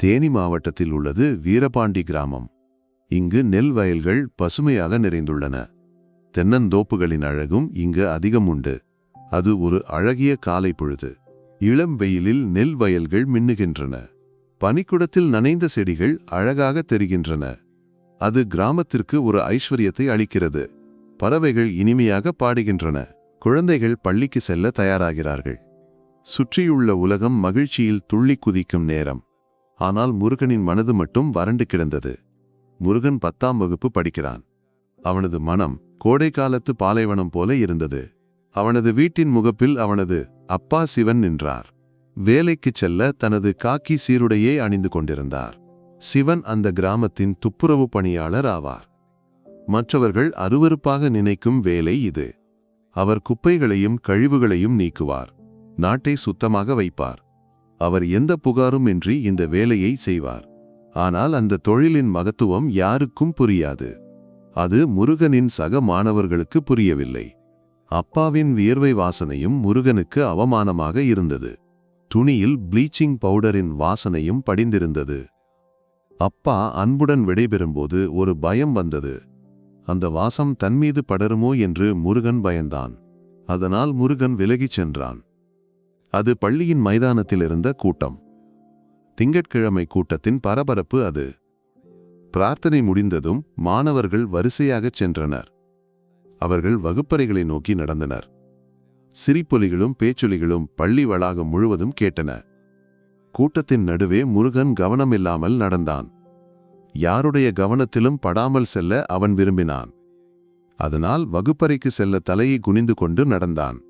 தேனி மாவட்டத்தில் உள்ளது வீரபாண்டி கிராமம். இங்கு நெல் வயல்கள் பசுமையாக நிறைந்துள்ளன. தென்னந்தோப்புகளின் அழகும் இங்கு அதிகம் உண்டு. அது ஒரு அழகிய காலை பொழுது. இளம் வெயிலில் நெல் வயல்கள் மின்னுகின்றன. பனிக்குடத்தில் நனைந்த செடிகள் அழகாக தெரிகின்றன. அது கிராமத்திற்கு ஒரு ஐஸ்வர்யத்தை அளிக்கிறது. பறவைகள் இனிமையாக பாடுகின்றன. குழந்தைகள் பள்ளிக்கு செல்ல தயாராகிறார்கள். சுற்றியுள்ள உலகம் மகிழ்ச்சியில் துள்ளி குதிக்கும் நேரம். ஆனால் முருகனின் மனது மட்டும் வறண்டு கிடந்தது. முருகன் 10ஆம் வகுப்பு படிக்கிறான். அவனது மனம் கோடைக்காலத்து பாலைவனம் போல இருந்தது. அவனது வீட்டின் முகப்பில் அவனது அப்பா சிவன் நின்றார். வேலைக்கு செல்ல தனது காக்கி சீருடையே அணிந்து கொண்டிருந்தார். சிவன் அந்த கிராமத்தின் துப்புரவு பணியாளர் ஆவார். மற்றவர்கள் அருவருப்பாக நினைக்கும் வேலை இது. அவர் குப்பைகளையும் கழிவுகளையும் நீக்குவார். நாட்டை சுத்தமாக வைப்பார். அவர் எந்த புகாரும் இன்றி இந்த வேலையை செய்வார். ஆனால் அந்த தொழிலின் மகத்துவம் யாருக்கும் புரியாது. அது முருகனின் சக மாணவர்களுக்கு புரியவில்லை. அப்பாவின் வியர்வை வாசனையும் முருகனுக்கு அவமானமாக இருந்தது. துணியில் ப்ளீச்சிங் பவுடரின் வாசனையும் படிந்திருந்தது. அப்பா அன்புடன் விடைபெறும்போது ஒரு பயம் வந்தது. அந்த வாசம் தன்மீது படருமோ என்று முருகன் பயந்தான். அதனால் முருகன் விலகிச் சென்றான். அது பள்ளியின் மைதானத்தில் இருந்த கூட்டம். திங்கட்கிழமை கூட்டத்தின் பரபரப்பு அது. பிரார்த்தனை முடிந்ததும் மாணவர்கள் வரிசையாகச் சென்றனர். அவர்கள் வகுப்பறைகளை நோக்கி நடந்தனர். சிரிப்பொலிகளும் பேச்சொலிகளும் பள்ளி வளாகம் முழுவதும் கேட்டன. கூட்டத்தின் நடுவே முருகன் கவனமில்லாமல் நடந்தான். யாருடைய கவனத்திலும் படாமல் செல்ல அவன் விரும்பினான். அதனால் வகுப்பறைக்கு செல்ல தலையை குனிந்து கொண்டு நடந்தான்.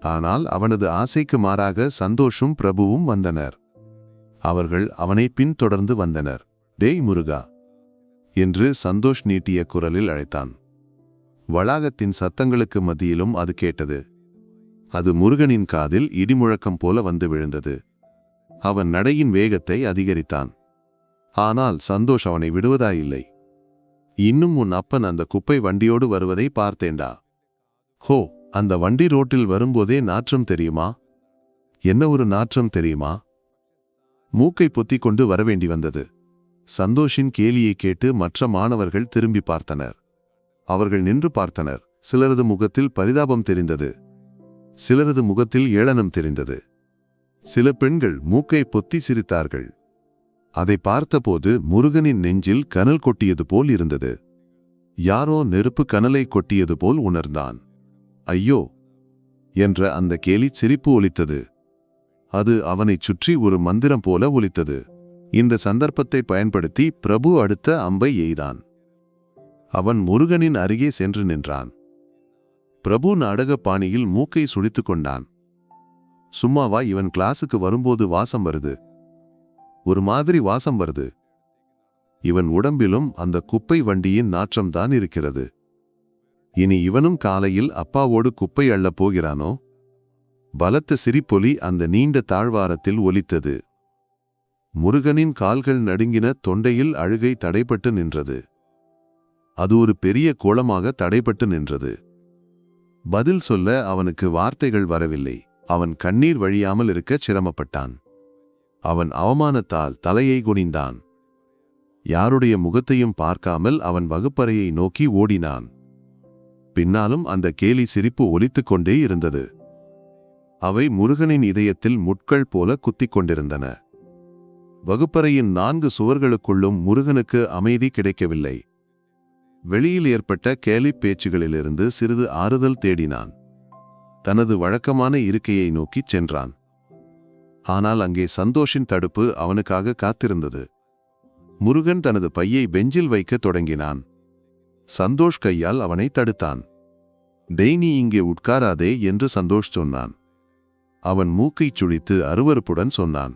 ஆனால் அவனது ஆசைக்கு மாறாக சந்தோஷும் பிரபுவும் வந்தனர். அவர்கள் அவனை பின்தொடர்ந்து வந்தனர். டேய் முருகா என்று சந்தோஷ் நீட்டிய குரலில் அழைத்தான். வளாகத்தின் சத்தங்களுக்கு மத்தியிலும் அது கேட்டது. அது முருகனின் காதில் இடிமுழக்கம் போல வந்து விழுந்தது. அவன் நடையின் வேகத்தை அதிகரித்தான். ஆனால் சந்தோஷ் அவனை விடுவதாயில்லை. இன்னும் உன் அப்பன் அந்த குப்பை வண்டியோடு வருவதை பார்த்தேண்டா. ஹோ, அந்த வண்டி ரோட்டில் வரும்போதே நாற்றம் தெரியுமா? என்ன ஒரு நாற்றம் தெரியுமா? மூக்கை பொத்திக் கொண்டு வரவேண்டி வந்தது. சந்தோஷின் கேலியை கேட்டு மற்ற மாணவர்கள் திரும்பி பார்த்தனர். அவர்கள் நின்று பார்த்தனர். சிலரது முகத்தில் பரிதாபம் தெரிந்தது. சிலரது முகத்தில் ஏளனம் தெரிந்தது. சில பெண்கள் மூக்கை பொத்தி சிரித்தார்கள். அதை பார்த்தபோது முருகனின் நெஞ்சில் கனல் கொட்டியது போல் இருந்தது. யாரோ நெருப்பு கனலை கொட்டியது போல் உணர்ந்தான். ஐயோ என்ற அந்த கேலி சிரிப்பு ஒலித்தது. அது அவனைச் சுற்றி ஒரு மந்திரம் போல ஒலித்தது. இந்த சந்தர்ப்பத்தை பயன்படுத்தி பிரபு அடுத்த அம்பை எய்தான். அவன் முருகனின் அருகே சென்று நின்றான். பிரபு நாடக பாணியில் மூக்கை சுழித்து கொண்டான். சும்மாவா, இவன் கிளாஸுக்கு வரும்போது வாசம் வருது. ஒரு மாதிரி வாசம் வருது. இவன் உடம்பிலும் அந்த குப்பை வண்டியின் நாற்றம்தான் இருக்கிறது. இனி இவனும் காலையில் அப்பாவோடு குப்பை அள்ளப் போகிறானோ? பலத்த சிரிப்பொலி அந்த நீண்ட தாழ்வாரத்தில் ஒலித்தது. முருகனின் கால்கள் நடுங்கின. தொண்டையில் அழுகை தடைப்பட்டு நின்றது. அது ஒரு பெரிய கோலமாக தடைப்பட்டு நின்றது. பதில் சொல்ல அவனுக்கு வார்த்தைகள் வரவில்லை. அவன் கண்ணீர் வழியாமல் இருக்க சிரமப்பட்டான். அவன் அவமானத்தால் தலையை குனிந்தான். யாருடைய முகத்தையும் பார்க்காமல் அவன் வகுப்பறையை நோக்கி ஓடினான். பின்னாலும் அந்த கேலி சிரிப்பு ஒலித்துக் கொண்டே இருந்தது. அவை முருகனின் இதயத்தில் முட்கள் போல குத்திக் கொண்டிருந்தன. வகுப்பறையின் 4 சுவர்களுக்குள்ளும் முருகனுக்கு அமைதி கிடைக்கவில்லை. வெளியில் ஏற்பட்ட கேலி பேச்சுகளிலிருந்து சிறிது ஆறுதல் தேடினான். தனது வழக்கமான இருக்கையை நோக்கிச் சென்றான். ஆனால் அங்கே சந்தோஷின் தடுப்பு அவனுக்காக காத்திருந்தது. முருகன் தனது பையை பெஞ்சில் வைக்கத் தொடங்கினான். சந்தோஷ் கையால் அவனை தடுத்தான். டேய், நீ இங்கே உட்காராதே என்று சந்தோஷ் சொன்னான். அவன் மூக்கைச் சுழித்து அருவருப்புடன் சொன்னான்.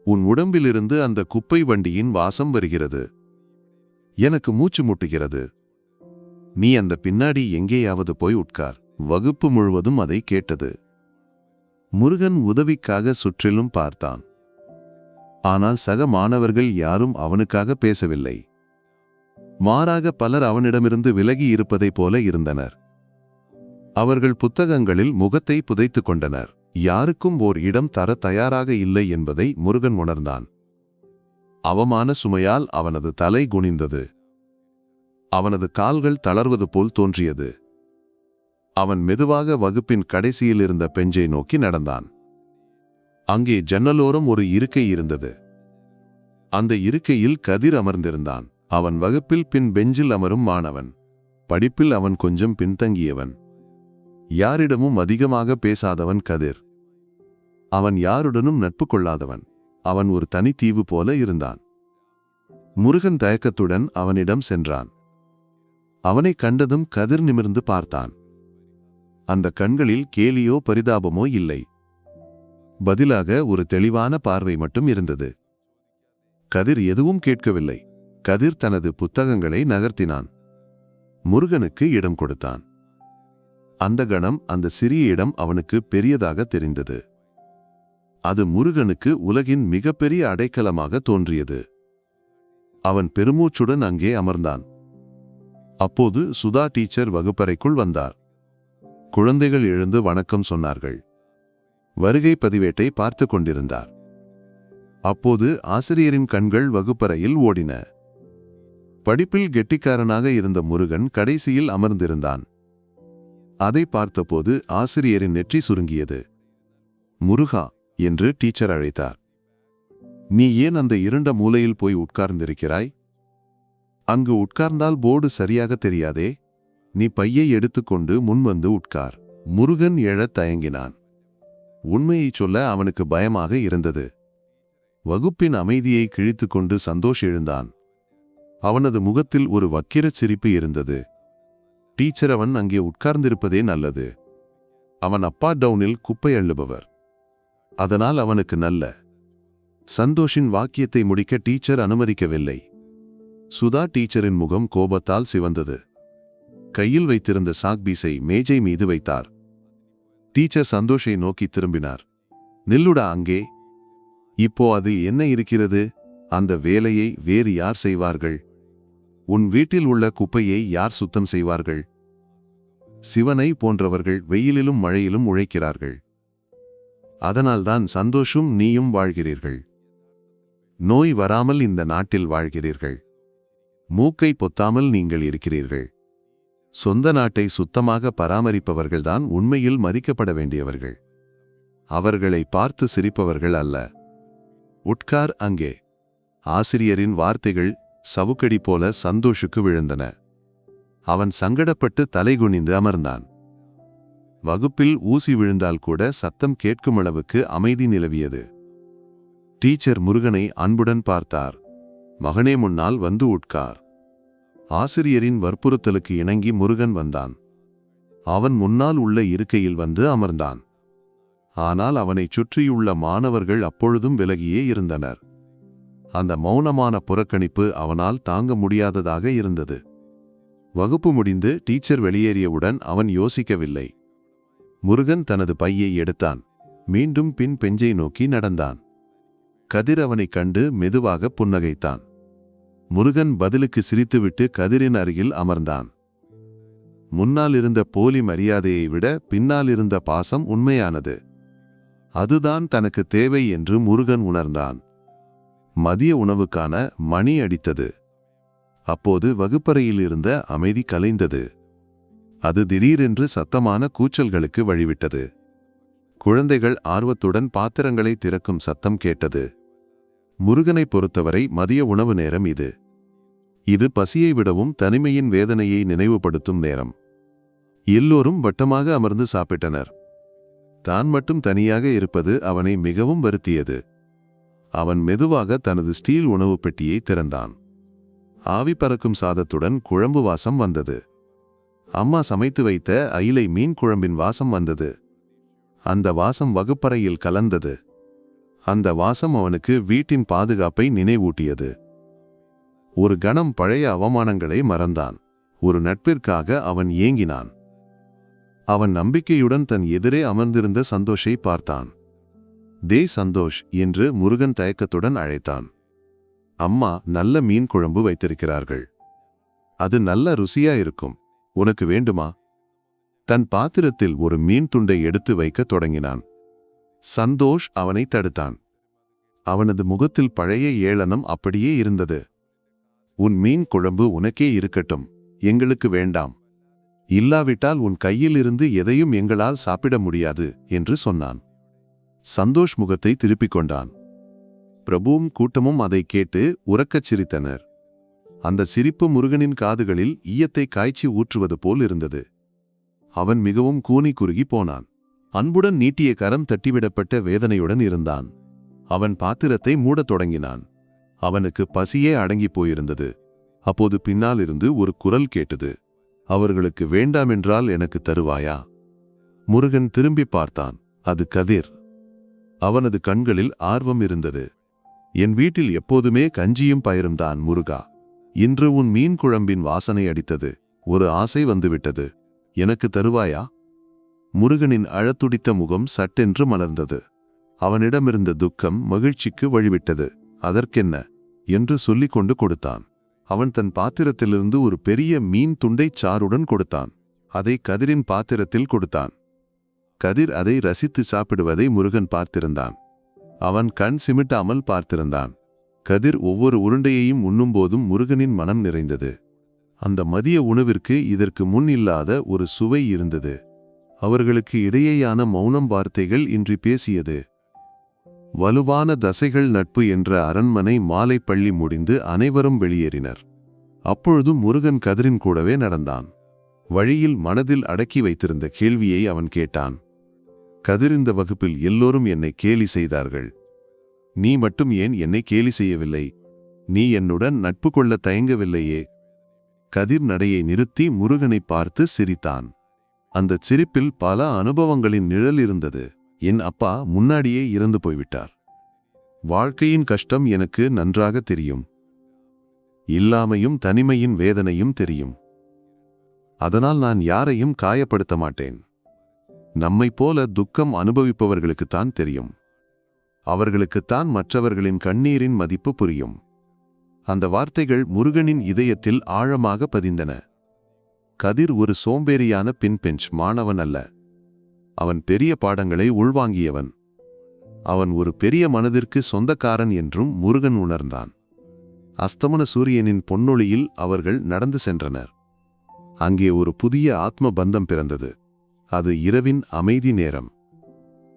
உன் உடம்பிலிருந்து அந்த குப்பை வண்டியின் வாசம் வருகிறது. எனக்கு மூச்சு முட்டுகிறது. நீ அந்த பின்னாடி எங்கேயாவது போய் உட்கார். வகுப்பு முழுவதும் அதை கேட்டது. முருகன் உதவிக்காக சுற்றிலும் பார்த்தான். ஆனால் சக மாணவர்கள் யாரும் அவனுக்காக பேசவில்லை. மாறாக பலர் அவனிடமிருந்து விலகி இருப்பதைப் போல இருந்தனர். அவர்கள் புத்தகங்களில் முகத்தை புதைத்துக் கொண்டனர். யாருக்கும் ஓர் இடம் தர தயாராக இல்லை என்பதை முருகன் உணர்ந்தான். அவமான சுமையால் அவனது தலை குனிந்தது. அவனது கால்கள் தளர்வது போல் தோன்றியது. அவன் மெதுவாக வகுப்பின் கடைசியில் இருந்த பெஞ்சை நோக்கி நடந்தான். அங்கே ஜன்னலோரம் ஒரு இருக்கை இருந்தது. அந்த இருக்கையில் கதிர் அமர்ந்திருந்தான். அவன் வகுப்பில் பின் பெஞ்சில் அமரும் மாணவன். படிப்பில் அவன் கொஞ்சம் பின்தங்கியவன். யாரிடமும் அதிகமாக பேசாதவன் கதிர். அவன் யாருடனும் நட்பு கொள்ளாதவன். அவன் ஒரு தனித்தீவு போல இருந்தான். முருகன் தயக்கத்துடன் அவனிடம் சென்றான். அவனை கண்டதும் கதிர் நிமிர்ந்து பார்த்தான். அந்த கண்களில் கேலியோ பரிதாபமோ இல்லை. பதிலாக ஒரு தெளிவான பார்வை மட்டும் இருந்தது. கதிர் எதுவும் கேட்கவில்லை. கதிர் தனது புத்தகங்களை நகர்த்தினான். முருகனுக்கு இடம் கொடுத்தான். அந்த கணம் அந்த சிறிய இடம் அவனுக்கு பெரியதாக தெரிந்தது. அது முருகனுக்கு உலகின் மிகப்பெரிய அடைக்கலமாக தோன்றியது. அவன் பெருமூச்சுடன் அங்கே அமர்ந்தான். அப்போது சுதா டீச்சர் வகுப்பறைக்குள் வந்தார். குழந்தைகள் எழுந்து வணக்கம் சொன்னார்கள். வருகை பதிவேட்டை பார்த்து கொண்டிருந்தார். அப்போது ஆசிரியரின் கண்கள் வகுப்பறையில் ஓடின. படிப்பில் கெட்டிக்காரனாக இருந்த முருகன் கடைசியில் அமர்ந்திருந்தான். அதை பார்த்தபோது ஆசிரியரின் நெற்றி சுருங்கியது. முருகா என்று டீச்சர் அழைத்தார். நீ ஏன் அந்த இருண்ட மூலையில் போய் உட்கார்ந்திருக்கிறாய்? அங்கு உட்கார்ந்தால் போர்டு சரியாக தெரியாதே. நீ பையை எடுத்துக்கொண்டு முன்வந்து உட்கார். முருகன் எழத் தயங்கினான். உண்மையை சொல்ல அவனுக்கு பயமாக இருந்தது. வகுப்பின் அமைதியை கிழித்துக்கொண்டு சந்தோஷ் எழுந்தான். அவனது முகத்தில் ஒரு வக்கிரச் சிரிப்பு இருந்தது. டீச்சர், அவன் அங்கே உட்கார்ந்திருப்பதே நல்லது. அவன் அப்பா டவுனில் குப்பை அள்ளுபவர். அதனால் அவனுக்கு நல்ல. சந்தோஷின் வாக்கியத்தை முடிக்க டீச்சர் அனுமதிக்கவில்லை. சுதா டீச்சரின் முகம் கோபத்தால் சிவந்தது. கையில் வைத்திருந்த சாக்பீஸை மேஜை மீது வைத்தார். டீச்சர் சந்தோஷை நோக்கி திரும்பினார். நில்லுடா அங்கே. இப்போ அதில் என்ன இருக்கிறது? அந்த வேலையை வேறு யார் செய்வார்கள்? உன் வீட்டில் உள்ள குப்பையை யார் சுத்தம் செய்வார்கள்? சிவனை போன்றவர்கள் வெயிலிலும் மழையிலும் உழைக்கிறார்கள். அதனால்தான் சந்தோஷும் நீயும் வாழ்கிறீர்கள். நோய் வராமல் இந்த நாட்டில் வாழ்கிறீர்கள். மூக்கை பொத்தாமல் நீங்கள் இருக்கிறீர்கள். சொந்த நாட்டை சுத்தமாக பராமரிப்பவர்கள்தான் உண்மையில் மதிக்கப்பட வேண்டியவர்கள். அவர்களை பார்த்து சிரிப்பவர்கள் அல்ல. உட்கார் அங்கே. ஆசிரியரின் வார்த்தைகள் சவுக்கடி போல சந்தோஷுக்கு விழுந்தன. அவன் சங்கடப்பட்டு தலைகுனிந்து அமர்ந்தான். வகுப்பில் ஊசி விழுந்தால் கூட சத்தம் கேட்கும் அளவுக்கு அமைதி நிலவியது. டீச்சர் முருகனை அன்புடன் பார்த்தார். மகனே, முன்னால் வந்து உட்கார். ஆசிரியரின் வற்புறுத்தலுக்கு இணங்கி முருகன் வந்தான். அவன் முன்னால் உள்ள இருக்கையில் வந்து அமர்ந்தான். ஆனால் அவனைச் சுற்றியுள்ள மாணவர்கள் அப்பொழுதும் விலகியே இருந்தனர். அந்த மௌனமான புறக்கணிப்பு அவனால் தாங்க முடியாததாக இருந்தது. வகுப்பு முடிந்து டீச்சர் வெளியேறியவுடன் அவன் யோசிக்கவில்லை. முருகன் தனது பையை எடுத்தான். மீண்டும் பின் பெஞ்சை நோக்கி நடந்தான். கதிர் அவனைக் கண்டு மெதுவாக புன்னகைத்தான். முருகன் பதிலுக்கு சிரித்துவிட்டு கதிரின் அருகில் அமர்ந்தான். முன்னால் இருந்த போலி மரியாதையை விட பின்னால் இருந்த பாசம் உண்மையானது. அதுதான் தனக்கு தேவை என்று முருகன் உணர்ந்தான். மதிய உணவுக்கான மணி அடித்தது. அப்போது வகுப்பறையில் இருந்த அமைதி கலைந்தது. அது திடீரென்று சத்தமான கூச்சல்களுக்கு வழிவிட்டது. குழந்தைகள் ஆர்வத்துடன் பாத்திரங்களை திறக்கும் சத்தம் கேட்டது. முருகனை பொறுத்தவரை மதிய உணவு நேரம் இது. இது பசியை விடவும் தனிமையின் வேதனையை நினைவுபடுத்தும் நேரம். எல்லோரும் வட்டமாக அமர்ந்து சாப்பிட்டனர். தான் மட்டும் தனியாக இருப்பது அவனை மிகவும் வருத்தியது. அவன் மெதுவாக தனது ஸ்டீல் உணவு பெட்டியை திறந்தான். ஆவி பறக்கும் சாதத்துடன் குழம்பு வாசம் வந்தது. அம்மா சமைத்து வைத்த அயிலை மீன் குழம்பின் வாசம் வந்தது. அந்த வாசம் வகுப்பறையில் கலந்தது. அந்த வாசம் அவனுக்கு வீட்டின் பாதுகாப்பை நினைவூட்டியது. ஒரு கணம் பழைய அவமானங்களை மறந்தான். ஒரு நட்பிற்காக அவன் ஏங்கினான். அவன் நம்பிக்கையுடன் தன் எதிரே அமர்ந்திருந்த சந்தோஷை பார்த்தான். டே சந்தோஷ் என்று முருகன் தயக்கத்துடன் அழைத்தான். அம்மா நல்ல மீன் குழம்பு வைத்திருக்கிறார்கள். அது நல்ல ருசியா இருக்கும். உனக்கு வேண்டுமா? தன் பாத்திரத்தில் ஒரு மீன் துண்டை எடுத்து வைக்க தொடங்கினான். சந்தோஷ் அவனை தடுத்தான். அவனது முகத்தில் பழைய ஏளனம் அப்படியே இருந்தது. உன் மீன் குழம்பு உனக்கே இருக்கட்டும், எங்களுக்கு வேண்டாம். இல்லாவிட்டால் உன் கையிலிருந்து எதையும் எங்களால் சாப்பிட முடியாது என்று சொன்னான். சந்தோஷ் முகத்தை திருப்பிக் கொண்டான். பிரபுவும் கூட்டமும் அதை கேட்டு உரக்கச் சிரித்தனர். அந்த சிரிப்பு முருகனின் காதுகளில் ஈயத்தை காய்ச்சி ஊற்றுவது போல் இருந்தது. அவன் மிகவும் கூனி குறுகி போனான். அன்புடன் நீட்டிய கரம் தட்டிவிடப்பட்ட வேதனையுடன் இருந்தான். அவன் பாத்திரத்தை மூடத் தொடங்கினான். அவனுக்கு பசியே அடங்கிப் போயிருந்தது. அப்போது பின்னாலிருந்து ஒரு குரல் கேட்டது. அவர்களுக்கு வேண்டாமென்றால் எனக்கு தருவாயா? முருகன் திரும்பி பார்த்தான். அது கதிர். அவனது கண்களில் ஆர்வம் இருந்தது. என் வீட்டில் எப்போதுமே கஞ்சியும் பயிரும் முருகா. இன்று உன் மீன் குழம்பின் வாசனை அடித்தது. ஒரு ஆசை வந்துவிட்டது. எனக்கு தருவாயா? முருகனின் அழத்துடித்த முகம் சட்டென்று மலர்ந்தது. அவனிடமிருந்த துக்கம் மகிழ்ச்சிக்கு வழிவிட்டது. அதற்கென்ன என்று சொல்லிக் கொண்டு கொடுத்தான். அவன் தன் பாத்திரத்திலிருந்து ஒரு பெரிய மீன் துண்டை சாறுடன் கொடுத்தான். அதை கதிரின் பாத்திரத்தில் கொடுத்தான். கதிர் அதை ரசித்து சாப்பிடுவதை முருகன் பார்த்திருந்தான். அவன் கண் சிமிட்டாமல் பார்த்திருந்தான். கதிர் ஒவ்வொரு உருண்டையையும் உண்ணும்போதும் முருகனின் மனம் நிறைந்தது. அந்த மதிய உணவிற்கு இதற்கு முன் இல்லாத ஒரு சுவை இருந்தது. அவர்களுக்கு இடையேயான மௌனம் வார்த்தைகள் இன்றி பேசியது. வலுவான தசைகள் நட்பு என்ற அரண்மனை மாலை பள்ளி முடிந்து அனைவரும் வெளியேறினர். அப்பொழுதும் முருகன் கதிரின் கூடவே நடந்தான். வழியில் மனதில் அடக்கி வைத்திருந்த கேள்வியை அவன் கேட்டான். கதிர், இந்த வகுப்பில் எல்லோரும் என்னை கேலி செய்தார்கள். நீ மட்டும் ஏன் என்னை கேலி செய்யவில்லை? நீ என்னுடன் நட்பு கொள்ள தயங்கவில்லையே? கதிர் நடையை நிறுத்தி முருகனை பார்த்து சிரித்தான். அந்த சிரிப்பில் பல அனுபவங்களின் நிழல் இருந்தது. என் அப்பா முன்னாடியே இறந்து போய்விட்டார். வாழ்க்கையின் கஷ்டம் எனக்கு நன்றாக தெரியும். இல்லாமையும் தனிமையின் வேதனையும் தெரியும். அதனால் நான் யாரையும் காயப்படுத்த மாட்டேன். நம்மைப் போல துக்கம் அனுபவிப்பவர்களுக்குத்தான் தெரியும். அவர்களுக்குத்தான் மற்றவர்களின் கண்ணீரின் மதிப்பு புரியும். அந்த வார்த்தைகள் முருகனின் இதயத்தில் ஆழமாக பதிந்தன. கதிர் ஒரு சோம்பேறியான பின்பெஞ்ச் மாணவன் அல்ல. அவன் பெரிய பாடங்களை உள்வாங்கியவன். அவன் ஒரு பெரிய மனதிற்கு சொந்தக்காரன் என்றும் முருகன் உணர்ந்தான். அஸ்தமன சூரியனின் பொன்னொளியில் அவர்கள் நடந்து சென்றனர். அங்கே ஒரு புதிய ஆத்ம பந்தம் பிறந்தது. அது இரவின் அமைதி நேரம்.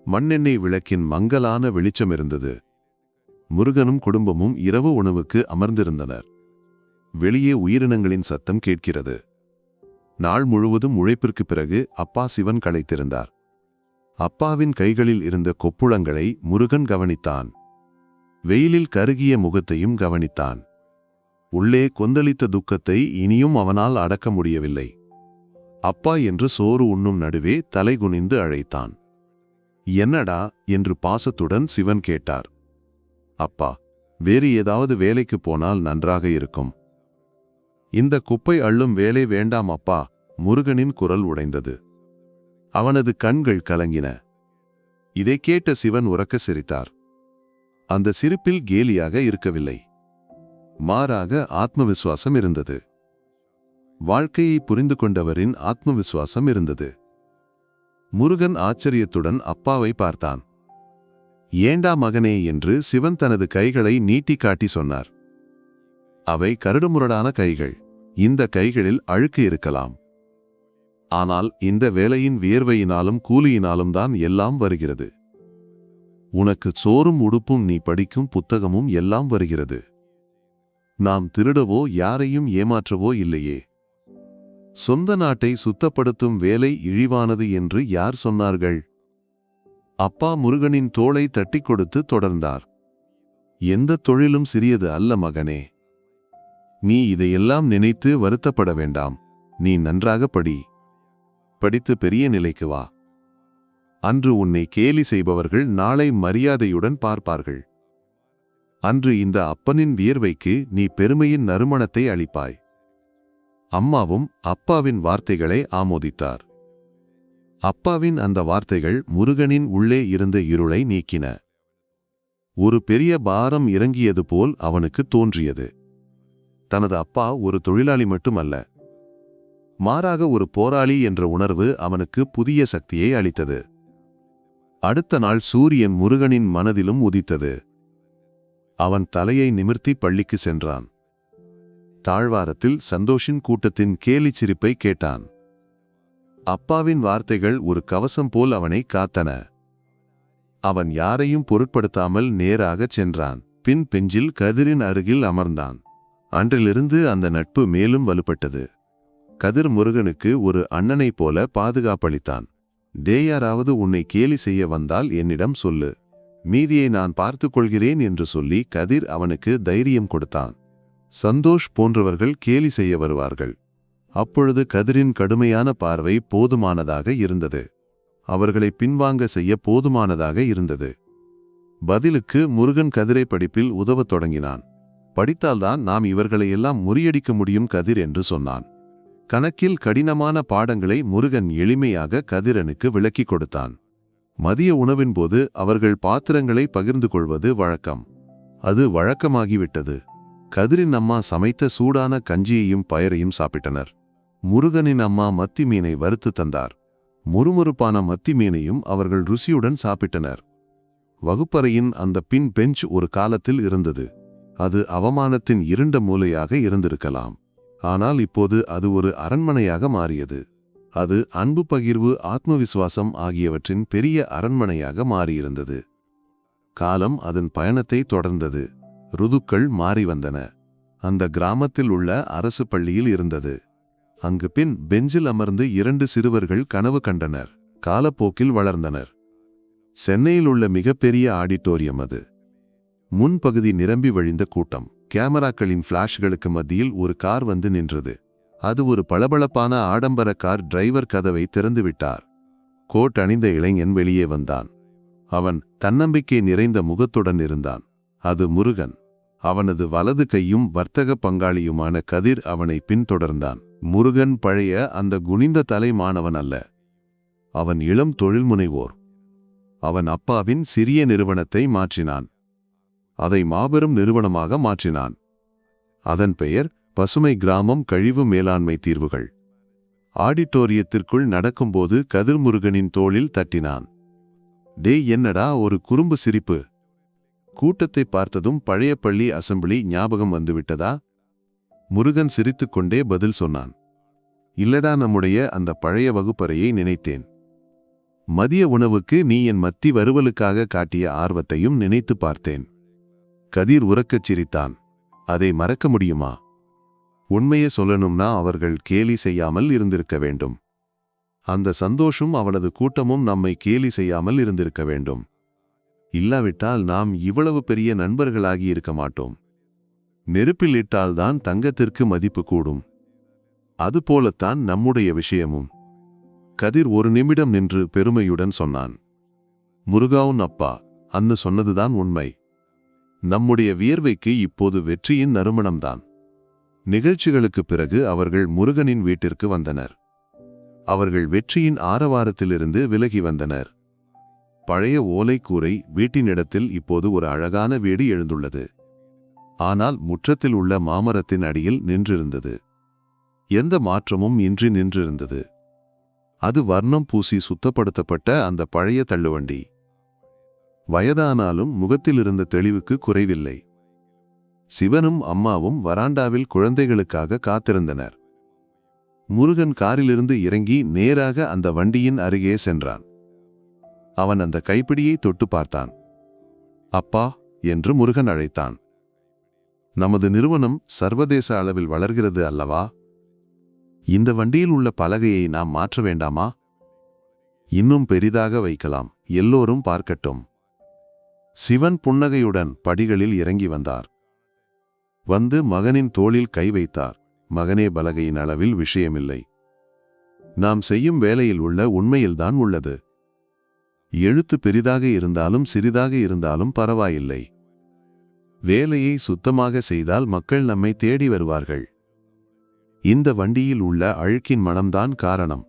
மண்ணெண்ணெய் விளக்கின் மங்கலான வெளிச்சம் இருந்தது. முருகனும் குடும்பமும் இரவு உணவுக்கு அமர்ந்திருந்தனர். வெளியே உயிரினங்களின் சத்தம் கேட்கிறது. நாள் முழுவதும் உழைப்பிற்கு பிறகு அப்பா சிவன் களைத்திருந்தார். அப்பாவின் கைகளில் இருந்த கொப்புளங்களை முருகன் கவனித்தான். வெயிலில் கருகிய முகத்தையும் கவனித்தான். உள்ளே கொந்தளித்த துக்கத்தை இனியும் அவனால் அடக்க முடியவில்லை. அப்பா என்று சோறு உண்ணும் நடுவே தலைகுனிந்து அழைத்தான். என்னடா என்று பாசத்துடன் சிவன் கேட்டார். அப்பா, வேறு ஏதாவது வேலைக்கு போனால் நன்றாக இருக்கும். இந்த குப்பை அள்ளும் வேலை வேண்டாம் அப்பா. முருகனின் குரல் உடைந்தது. அவனது கண்கள் கலங்கின. இதை கேட்ட சிவன் உரக்க சிரித்தார். அந்த சிரிப்பில் கேலியாக இருக்கவில்லை. மாறாக ஆத்மவிசுவாசம் இருந்தது. வாழ்க்கையை புரிந்து கொண்டவரின் ஆத்மவிசுவாசம் இருந்தது. முருகன் ஆச்சரியத்துடன் அப்பாவை பார்த்தான். ஏண்டா மகனே என்று சிவன் தனது கைகளை நீட்டி காட்டி சொன்னார். அவை கரடுமுரடான கைகள். இந்த கைகளில் அழுக்கு இருக்கலாம். ஆனால் இந்த வேலையின் வியர்வையினாலும் கூலியினாலும் தான் எல்லாம் வருகிறது. உனக்கு சோறும் உடுப்பும் நீ படிக்கும் புத்தகமும் எல்லாம் வருகிறது. நாம் திருடவோ யாரையும் ஏமாற்றவோ இல்லையே. சொந்த நாட்டை சுத்தப்படுத்தும் வேலை இழிவானது என்று யார் சொன்னார்கள்? அப்பா முருகனின் தோளை தட்டி கொடுத்து தொடர்ந்தார். எந்த தொழிலும் சிறியது அல்ல மகனே. நீ இதையெல்லாம் நினைத்து வருத்தப்பட வேண்டாம். நீ நன்றாக படி. படித்து பெரிய நிலைக்கு வா. அன்று உன்னை கேலி செய்பவர்கள் நாளை மரியாதையுடன் பார்ப்பார்கள். அன்று இந்த அப்பனின் வியர்வைக்கு நீ பெருமையின் நறுமணத்தை அளிப்பாய். அம்மாவும் அப்பாவின் வார்த்தைகளை ஆமோதித்தார். அப்பாவின் அந்த வார்த்தைகள் முருகனின் உள்ளே இருந்த இருளை நீக்கின. ஒரு பெரிய பாரம் இறங்கியது போல் அவனுக்கு தோன்றியது. தனது அப்பா ஒரு தொழிலாளி மட்டுமல்ல, மாறாக ஒரு போராளி என்ற உணர்வு அவனுக்கு புதிய சக்தியை அளித்தது. அடுத்த நாள் சூரியன் முருகனின் மனதிலும் உதித்தது. அவன் தலையை நிமிர்த்தி பள்ளிக்கு சென்றான். தாழ்வாரத்தில் சந்தோஷின் கூட்டத்தின் கேலிச் சிரிப்பை கேட்டான். அப்பாவின் வார்த்தைகள் ஒரு கவசம் போல் அவனை காத்தன. அவன் யாரையும் பொருட்படுத்தாமல் நேராகச் சென்றான். பின் பெஞ்சில் கதிரின் அருகில் அமர்ந்தான். அன்றிலிருந்து அந்த நட்பு மேலும் வலுப்பட்டது. கதிர் முருகனுக்கு ஒரு அண்ணனைப் போல பாதுகாப்பளித்தான். யாராவது உன்னை கேலி செய்ய வந்தால் என்னிடம் சொல்லு, மீதியை நான் பார்த்து கொள்கிறேன் என்று சொல்லி கதிர் அவனுக்கு தைரியம் கொடுத்தான். சந்தோஷ் போன்றவர்கள் கேலி செய்ய வருவார்கள். அப்பொழுது கதிரின் கடுமையான பார்வை போதுமானதாக இருந்தது. அவர்களை பின்வாங்க செய்ய போதுமானதாக இருந்தது. பதிலுக்கு முருகன் கதிரை படிப்பில் உதவத் தொடங்கினான். படித்தால்தான் நாம் இவர்களையெல்லாம் முறியடிக்க முடியும் கதிர் என்று சொன்னான். கணக்கில் கடினமான பாடங்களை முருகன் எளிமையாக கதிரனுக்கு விளக்கிக் கொடுத்தான். மதிய உணவின் போது அவர்கள் பாத்திரங்களை பகிர்ந்து கொள்வது வழக்கம். அது வழக்கமாகிவிட்டது. கதிரின் அம்மா சமைத்த சூடான கஞ்சியையும் பயரையும் சாப்பிட்டனர். முருகனின் அம்மா மத்தி மீனை வறுத்து தந்தார். முறுமுறுப்பான மத்தி மீனையும் அவர்கள் ருசியுடன் சாப்பிட்டனர். வகுப்பறையின் அந்த பின் பெஞ்ச் ஒரு காலத்தில் இருந்தது. அது அவமானத்தின் இருண்ட மூலையாக இருந்திருக்கலாம். ஆனால் இப்போது அது ஒரு அரண்மனையாக மாறியது. அது அன்பு பகிர்வு, ஆத்மவிசுவாசம் ஆகியவற்றின் பெரிய அரண்மனையாக மாறியிருந்தது. காலம் அதன் பயணத்தை தொடர்ந்தது. ருதுக்கள் மாறி வந்தன. அந்த கிராமத்தில் உள்ள அரசு பள்ளியில் இருந்தது. அங்கு பின் பெஞ்சில் அமர்ந்து 2 சிறுவர்கள் கனவு கண்டனர். காலப்போக்கில் வளர்ந்தனர். சென்னையில் உள்ள மிகப்பெரிய ஆடிட்டோரியம் அது. முன்பகுதி நிரம்பி வழிந்த கூட்டம். கேமராக்களின் ஃபிளாஷ்களுக்கு மத்தியில் ஒரு கார் வந்து நின்றது. அது ஒரு பளபளப்பான ஆடம்பர கார். டிரைவர் கதவை திறந்துவிட்டார். கோட் அணிந்த இளைஞன் வெளியே வந்தான். அவன் தன்னம்பிக்கை நிறைந்த முகத்துடன் இருந்தான். அது முருகன். அவனது வலது கையும் வர்த்தக பங்காளியுமான கதிர் அவனை பின்தொடர்ந்தான். முருகன் பழைய அந்த குனிந்த தலை மாணவன் அல்ல. அவன் இளம் தொழில்முனைவோர். அவன் அப்பாவின் சிறிய நிறுவனத்தை மாற்றினான். அதை மாபெரும் நிறுவனமாக மாற்றினான். அதன் பெயர் பசுமை கிராமம் கழிவு மேலாண்மை தீர்வுகள். ஆடிட்டோரியத்திற்குள் நடக்கும்போது கதிர் முருகனின் தோளில் தட்டினான். என்னடா ஒரு குறும்பு சிரிப்பு. கூட்டத்தை பார்த்ததும் பழைய பள்ளி அசெம்பிளி ஞாபகம் வந்துவிட்டதா? முருகன் சிரித்துக்கொண்டே பதில் சொன்னான். இல்லடா, நம்முடைய அந்த பழைய வகுப்பறையை நினைத்தேன். மதிய உணவுக்கு நீ என் மத்தி வறுவலுக்காக காட்டிய ஆர்வத்தையும் நினைத்து பார்த்தேன். கதிர் உரக்கச் சிரித்தான். அதை மறக்க முடியுமா? உண்மையை சொல்லணும்னா அவர்கள் கேலி செய்யாமல் இருந்திருக்க வேண்டும். அந்த சந்தோஷம் அவனது கூட்டமும் நம்மை கேலி செய்யாமல் இருந்திருக்க வேண்டும். இல்லாவிட்டால் நாம் இவ்வளவு பெரிய நண்பர்களாகி இருக்க மாட்டோம். நெருப்பில் இட்டால்தான் தங்கத்திற்கு மதிப்பு கூடும். அதுபோலத்தான் நம்முடைய விஷயமும். கதிர் ஒரு நிமிடம் நின்று பெருமையுடன் சொன்னான். முருகாவுன் அப்பா அன்னு சொன்னதுதான் உண்மை. நம்முடைய வியர்வைக்கு இப்போது வெற்றியின் நறுமணம்தான். நிகழ்ச்சிகளுக்கு பிறகு அவர்கள் முருகனின் வீட்டிற்கு வந்தனர். அவர்கள் வெற்றியின் ஆரவாரத்திலிருந்து விலகி வந்தனர். பழைய ஓலைக்கூரை வீட்டினிடத்தில் இப்போது ஒரு அழகான வீடு எழுந்துள்ளது. ஆனால் முற்றத்தில் உள்ள மாமரத்தின் அடியில் நின்றிருந்தது. எந்த மாற்றமும் இன்றி நின்றிருந்தது. அது வர்ணம் பூசி சுத்தப்படுத்தப்பட்ட அந்த பழைய தள்ளுவண்டி. வயதானாலும் முகத்திலிருந்த தெளிவுக்கு குறைவில்லை. சிவனும் அம்மாவும் வராண்டாவில் குழந்தைகளுக்காக காத்திருந்தனர். முருகன் காரிலிருந்து இறங்கி நேராக அந்த வண்டியின் அருகே சென்றான். அவன் அந்த கைப்பிடியை தொட்டு பார்த்தான். அப்பா என்று முருகன் அழைத்தான். நமது நிறுவனம் சர்வதேச அளவில் வளர்கிறது அல்லவா? இந்த வண்டியில் உள்ள பலகையை நாம் மாற்ற வேண்டாமா? இன்னும் பெரிதாக வைக்கலாம், எல்லோரும் பார்க்கட்டும். சிவன் புன்னகையுடன் படிகளில் இறங்கி வந்தார். வந்து மகனின் தோளில் கை வைத்தார். மகனே, பலகையின் அளவில் விஷயமில்லை. நாம் செய்யும் வேலையில் உள்ள உண்மையில்தான் உள்ளது. எழுத்து பெரிதாக இருந்தாலும் சிறிதாக இருந்தாலும் பரவாயில்லை. வேலையை சுத்தமாக செய்தால் மக்கள் நம்மை தேடி வருவார்கள். இந்த வண்டியில் உள்ள அழுக்கின் மனம்தான் காரணம்.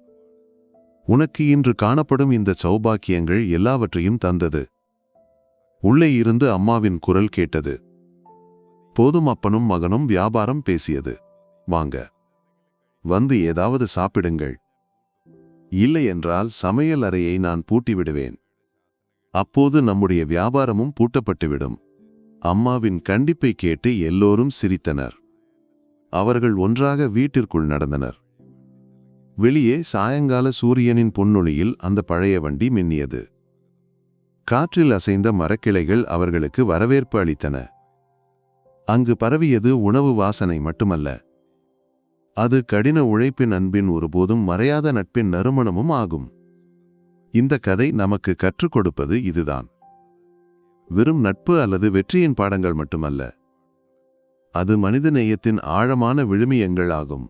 உனக்கு இன்று காணப்படும் இந்த சௌபாக்கியங்கள் எல்லாவற்றையும் தந்தது. உள்ளே இருந்து அம்மாவின் குரல் கேட்டது. போதும், அப்பனும் மகனும் வியாபாரம் பேசியது. வாங்க, வந்து ஏதாவது சாப்பிடுங்கள். இல்லை என்றால் சமையல் அறையை நான் பூட்டிவிடுவேன். அப்போது நம்முடைய வியாபாரமும் பூட்டப்பட்டுவிடும். அம்மாவின் கண்டிப்பை கேட்டு எல்லோரும் சிரித்தனர். அவர்கள் ஒன்றாக வீட்டிற்குள் நடந்தனர். வெளியே சாயங்கால சூரியனின் பொன்னொளியில் அந்த பழைய வண்டி மின்னியது. காற்றில் அசைந்த மரக்கிளைகள் அவர்களுக்கு வரவேற்பு அளித்தன. அங்கு பரவியது உணவு வாசனை மட்டுமல்ல, அது கடின உழைப்பின் அன்பின் ஒருபோதும் மறையாத நட்பின் நறுமணமும் ஆகும். இந்த கதை நமக்கு கற்றுக் கொடுப்பது இதுதான். வெறும் நட்பு அல்லது வெற்றியின் பாடங்கள் மட்டுமல்ல, அது மனிதநேயத்தின் ஆழமான விழுமியங்கள் ஆகும்.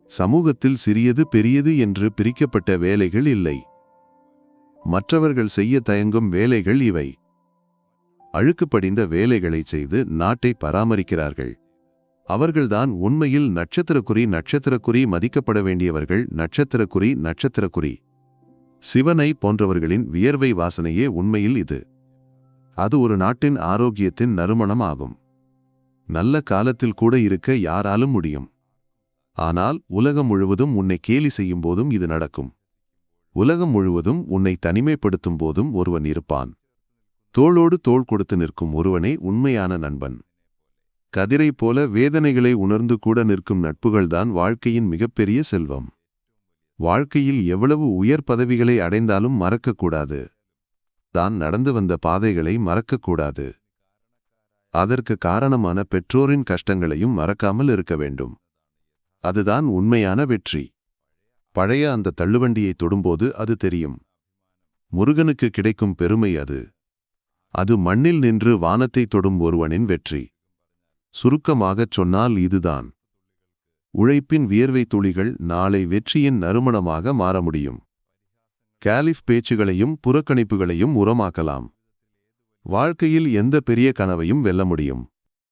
சமூகத்தில் சிறியது பெரியது என்று பிரிக்கப்பட்ட வேலைகள் இல்லை. மற்றவர்கள் செய்ய தயங்கும் வேலைகள் இவை. அழுக்கு படிந்த வேலைகளை செய்து நாட்டை பராமரிக்கிறார்கள். அவர்கள்தான் உண்மையில் நட்சத்திரக்குறி மதிக்கப்பட வேண்டியவர்கள். நட்சத்திரக்குறி சிவனை போன்றவர்களின் வியர்வை வாசனையே உண்மையில் இது. அது ஒரு நாட்டின் ஆரோக்கியத்தின் நறுமணம் ஆகும். நல்ல காலத்தில் கூட இருக்க யாராலும் முடியும். ஆனால் உலகம் முழுவதும் உன்னை கேலி செய்யும் போதும் இது நடக்கும். உலகம் முழுவதும் உன்னை தனிமைப்படுத்தும் போதும் ஒருவன் இருப்பான். தோளோடு தோள் கொடுத்து நிற்கும் ஒருவனே உண்மையான நண்பன். கதிரை போல வேதனைகளை உணர்ந்து கூட நிற்கும் நட்புகள்தான் வாழ்க்கையின் மிகப்பெரிய செல்வம். வாழ்க்கையில் எவ்வளவு உயர் பதவிகளை அடைந்தாலும் மறக்கக்கூடாது. தான் நடந்து வந்த பாதைகளை மறக்கக்கூடாது. அதற்கு காரணமான பெற்றோரின் கஷ்டங்களையும் மறக்காமல் இருக்க வேண்டும். அதுதான் உண்மையான வெற்றி. பழைய அந்த தள்ளுவண்டியை தொடும்போது அது தெரியும். முருகனுக்கு கிடைக்கும் பெருமை அது. அது மண்ணில் நின்று வானத்தை தொடும் ஒருவனின் வெற்றி. சுருக்கமாகச் சொன்னால் இதுதான். உழைப்பின் வியர்வை துளிகள் நாளை வெற்றியின் நறுமணமாக மாற முடியும். காலிஃப் பேச்சுகளையும் புறக்கணிப்புகளையும் உரமாக்கலாம். வாழ்க்கையில் எந்த பெரிய கனவையும் வெல்ல முடியும்.